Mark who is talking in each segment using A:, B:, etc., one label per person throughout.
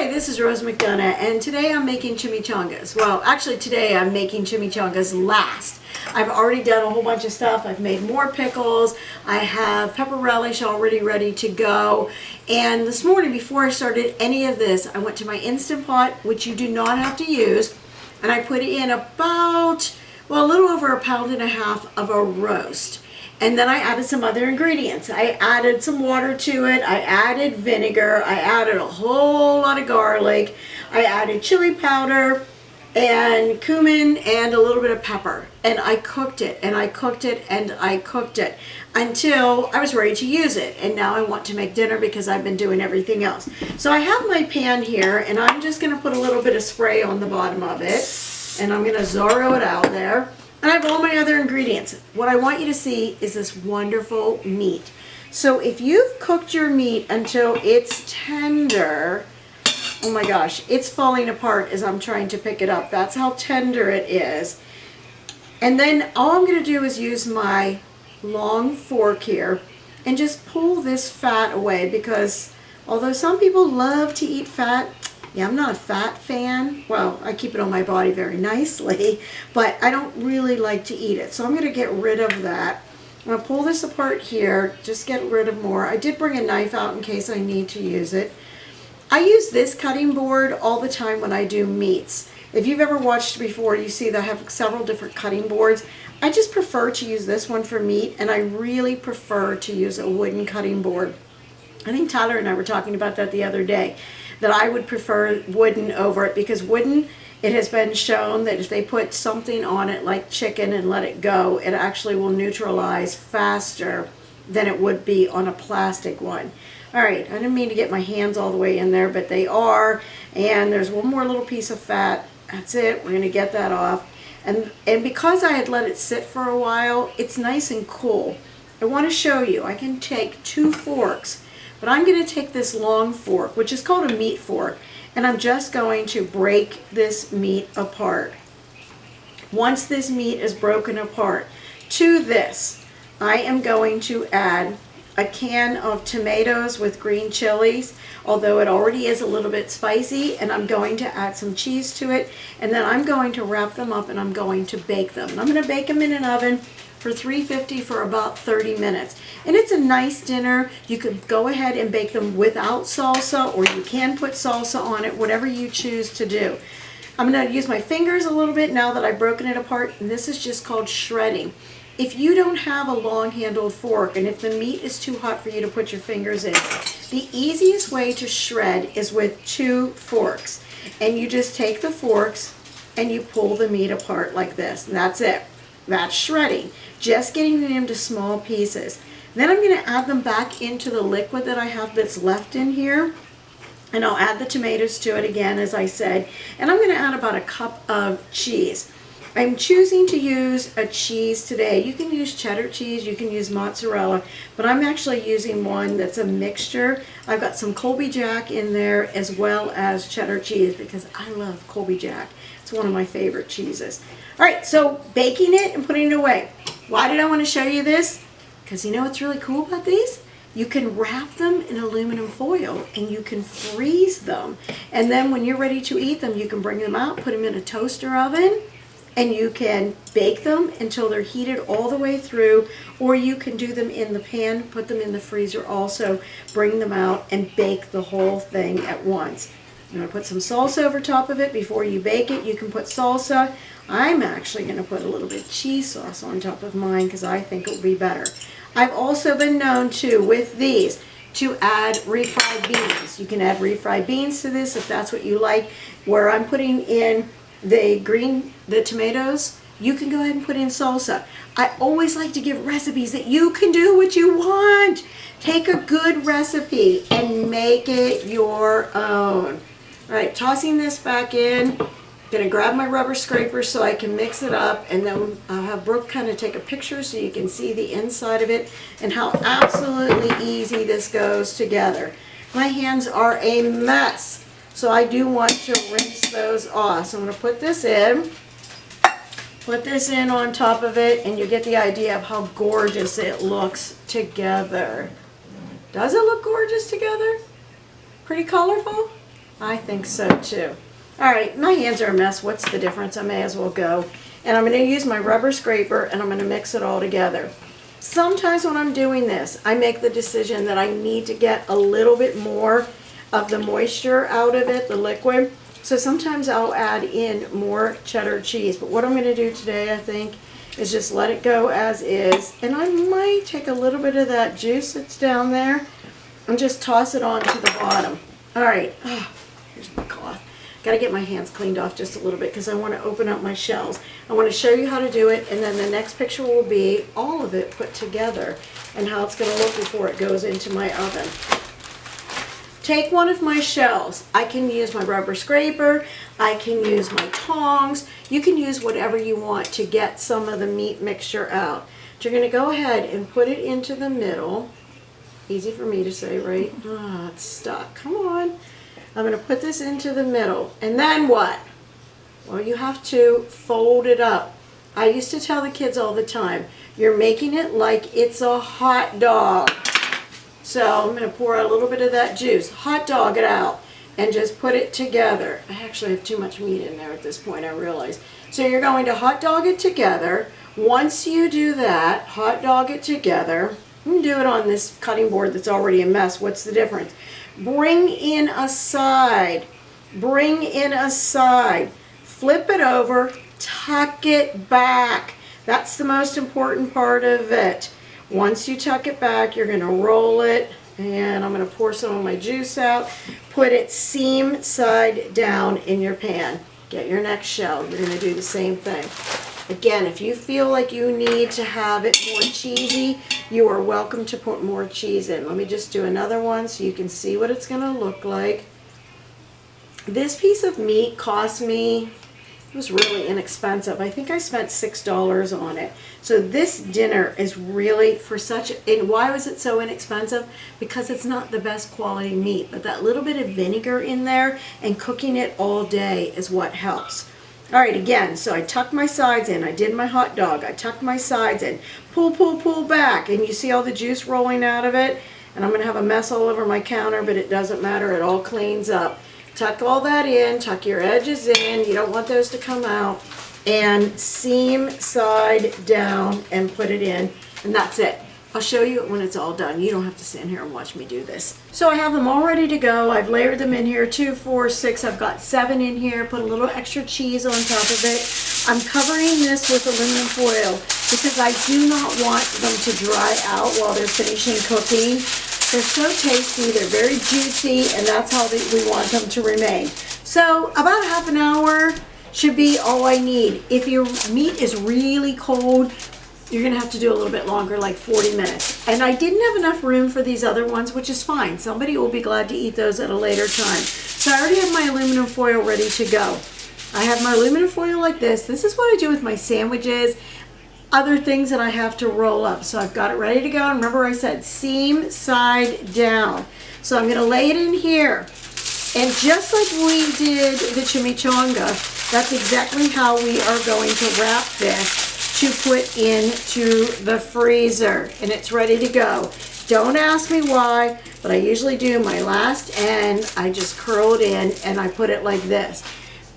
A: Hi, this is Rose McDonough, and today I'm making chimichangas. Well, actually today I'm making chimichangas last. I've already done a whole bunch of stuff. I've made more pickles. I have pepper relish already ready to go. And this morning, before I started any of this, I went to my Instant Pot, which you do not have to use, and I put in about, well, a little over 1.5 pounds of a roast. And then I added some other ingredients. I added some water to it. I added vinegar. I added a whole lot of garlic. I added chili powder and cumin and a little bit of pepper. And I cooked it and I cooked it and I cooked it until I was ready to use it. And now I want to make dinner because I've been doing everything else. So I have my pan here and I'm just going to put a little bit of spray on the bottom of it. And I'm going to Zorro it out there. And I have all my other ingredients. What I want you to see is this wonderful meat. So if you've cooked your meat until it's tender, oh my gosh, it's falling apart as I'm trying to pick it up. That's how tender it is. And then all I'm going to do is use my long fork here and just pull this fat away, because although some people love to eat fat, yeah, I'm not a fat fan. Well, I keep it on my body very nicely, but I don't really like to eat it. So I'm going to get rid of that. I'm going to pull this apart here, just get rid of more. I did bring a knife out in case I need to use it. I use this cutting board all the time when I do meats. If you've ever watched before, you see that I have several different cutting boards. I just prefer to use this one for meat, and I really prefer to use a wooden cutting board. I think Tyler and I were talking about that the other day, that I would prefer wooden over it, because wooden, it has been shown that if they put something on it like chicken and let it go, it actually will neutralize faster than it would be on a plastic one. All right, I didn't mean to get my hands all the way in there, but they are. And there's one more little piece of fat. That's it. We're going to get that off. And because I had let it sit for a while, it's nice and cool. I want to show you. I can take 2 forks. But I'm going to take this long fork, which is called a meat fork, and I'm just going to break this meat apart. Once this meat is broken apart, to this, I am going to add a can of tomatoes with green chilies, although it already is a little bit spicy, and I'm going to add some cheese to it, and then I'm going to wrap them up and I'm going to bake them. And I'm going to bake them in an oven for 350 for about 30 minutes. And it's a nice dinner. You could go ahead and bake them without salsa, or you can put salsa on it, whatever you choose to do. I'm going to use my fingers a little bit now that I've broken it apart, and this is just called shredding. If you don't have a long-handled fork, and if the meat is too hot for you to put your fingers in, the easiest way to shred is with 2 forks. And you just take the forks and you pull the meat apart like this, and that's it. That's shredding, just getting them into small pieces. Then I'm going to add them back into the liquid that I have that's left in here. And I'll add the tomatoes to it again, as I said. And I'm going to add about 1 cup of cheese. I'm choosing to use a cheese today. You can use cheddar cheese, you can use mozzarella, but I'm actually using one that's a mixture. I've got some Colby Jack in there as well as cheddar cheese, because I love Colby Jack. It's one of my favorite cheeses. All right, so baking it and putting it away. Why did I want to show you this? Because you know what's really cool about these? You can wrap them in aluminum foil and you can freeze them. And then when you're ready to eat them, you can bring them out, put them in a toaster oven, and you can bake them until they're heated all the way through, or you can do them in the pan, put them in the freezer also, bring them out and bake the whole thing at once. I'm going to put some salsa over top of it before you bake it. You can put salsa. I'm actually going to put a little bit of cheese sauce on top of mine because I think it will be better. I've also been known to, with these, to add refried beans. You can add refried beans to this if that's what you like. Where I'm putting in the tomatoes, you can go ahead and put in salsa. I always like to give recipes that you can do what you want. Take a good recipe and make it your own. All right, tossing this back in. Gonna grab my rubber scraper so I can mix it up, and then I'll have Brooke kind of take a picture so you can see the inside of it and how absolutely easy this goes together. My hands are a mess, so I do want to rinse those off. So I'm gonna put this in on top of it, and you get the idea of how gorgeous it looks together. Does it look gorgeous together? Pretty colorful? I think so too. All right, my hands are a mess. What's the difference? I may as well go. And I'm going to use my rubber scraper and I'm going to mix it all together. Sometimes when I'm doing this, I make the decision that I need to get a little bit more of the moisture out of it, the liquid. So sometimes I'll add in more cheddar cheese. But what I'm going to do today, I think, is just let it go as is. And I might take a little bit of that juice that's down there and just toss it onto the bottom. All right, here's my cloth. Got to get my hands cleaned off just a little bit because I want to open up my shells. I want to show you how to do it, and then the next picture will be all of it put together and how it's going to look before it goes into my oven. Take one of my shells. I can use my rubber scraper. I can use my tongs. You can use whatever you want to get some of the meat mixture out. But you're going to go ahead and put it into the middle. Easy for me to say, right? Ah, it's stuck. Come on. I'm going to put this into the middle. And then what? Well, you have to fold it up. I used to tell the kids all the time, you're making it like it's a hot dog. So I'm going to pour out a little bit of that juice, hot dog it out, and just put it together. I actually have too much meat in there at this point, I realize. So you're going to hot dog it together. Once you do that, hot dog it together. You can do it on this cutting board that's already a mess. What's the difference? Bring in a side. Bring in a side. Flip it over. Tuck it back. That's the most important part of it. Once you tuck it back, you're going to roll it. And I'm going to pour some of my juice out. Put it seam side down in your pan. Get your next shell. You're going to do the same thing. Again, if you feel like you need to have it more cheesy, you are welcome to put more cheese in. Let me just do another one so you can see what it's going to look like. This piece of meat cost me, it was really inexpensive. I think I spent $6 on it. So this dinner is really for such, and why was it so inexpensive? Because it's not the best quality meat, but that little bit of vinegar in there and cooking it all day is what helps. All right, again, so I tucked my sides in. I did my hot dog. I tucked my sides in. Pull, pull, pull back. And you see all the juice rolling out of it? And I'm going to have a mess all over my counter, but it doesn't matter. It all cleans up. Tuck all that in. Tuck your edges in. You don't want those to come out. And seam side down and put it in. And that's it. I'll show you when it's all done. You don't have to sit here and watch me do this. So I have them all ready to go. I've layered them in here, 2, 4, 6. I've got 7 in here. Put a little extra cheese on top of it. I'm covering this with aluminum foil because I do not want them to dry out while they're finishing cooking. They're so tasty. They're very juicy, and that's how we want them to remain. So about half an hour should be all I need. If your meat is really cold, you're going to have to do a little bit longer, like 40 minutes. And I didn't have enough room for these other ones, which is fine. Somebody will be glad to eat those at a later time. So I already have my aluminum foil ready to go. I have my aluminum foil like this. This is what I do with my sandwiches, other things that I have to roll up. So I've got it ready to go. And remember I said seam side down. So I'm going to lay it in here. And just like we did the chimichanga, that's exactly how we are going to wrap this to put into the freezer, and it's ready to go. Don't ask me why, but I usually do my last end. I just curl it in and I put it like this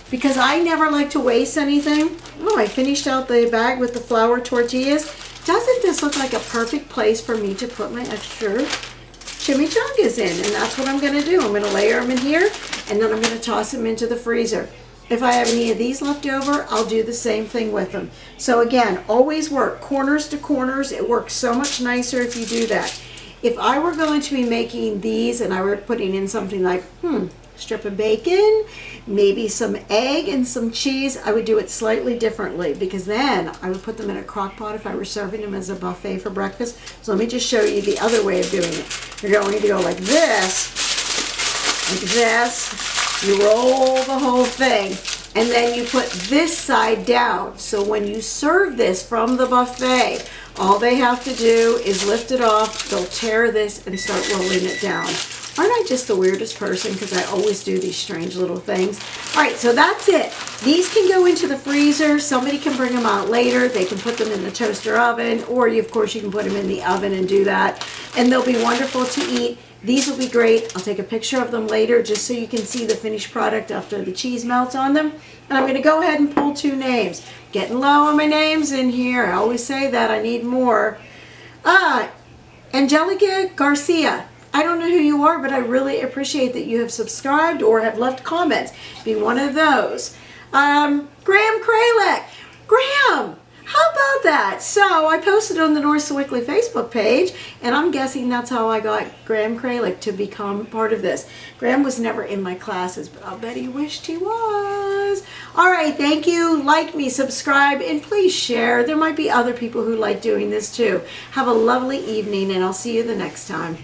A: because I never like to waste anything. Oh, I finished out the bag with the flour tortillas. Doesn't this look like a perfect place for me to put my extra chimichangas in? And that's what I'm going to do. I'm going to layer them in here, and then I'm going to toss them into the freezer. If I have any of these left over, I'll do the same thing with them. So again, always work corners to corners. It works so much nicer if you do that. If I were going to be making these and I were putting in something like, strip of bacon, maybe some egg and some cheese, I would do it slightly differently because then I would put them in a crock pot if I were serving them as a buffet for breakfast. So let me just show you the other way of doing it. You're going to go like this, like this. You roll the whole thing, and then you put this side down. So when you serve this from the buffet, all they have to do is lift it off. They'll tear this and start rolling it down. Aren't I just the weirdest person? Because I always do these strange little things. All right, so that's it. These can go into the freezer. Somebody can bring them out later. They can put them in the toaster oven, or of course you can put them in the oven and do that. And they'll be wonderful to eat. These will be great. I'll take a picture of them later just so you can see the finished product after the cheese melts on them. And I'm going to go ahead and pull 2 names. Getting low on my names in here. I always say that. I need more. Angelica Garcia. I don't know who you are, but I really appreciate that you have subscribed or have left comments. Be one of those. Graham Kralik. Graham! How about that? So I posted on the North Sewickley Facebook page, and I'm guessing that's how I got Graham Kralik to become part of this. Graham was never in my classes, but I'll bet he wished he was. All right, thank you. Like me, subscribe, and please share. There might be other people who like doing this too. Have a lovely evening, and I'll see you the next time.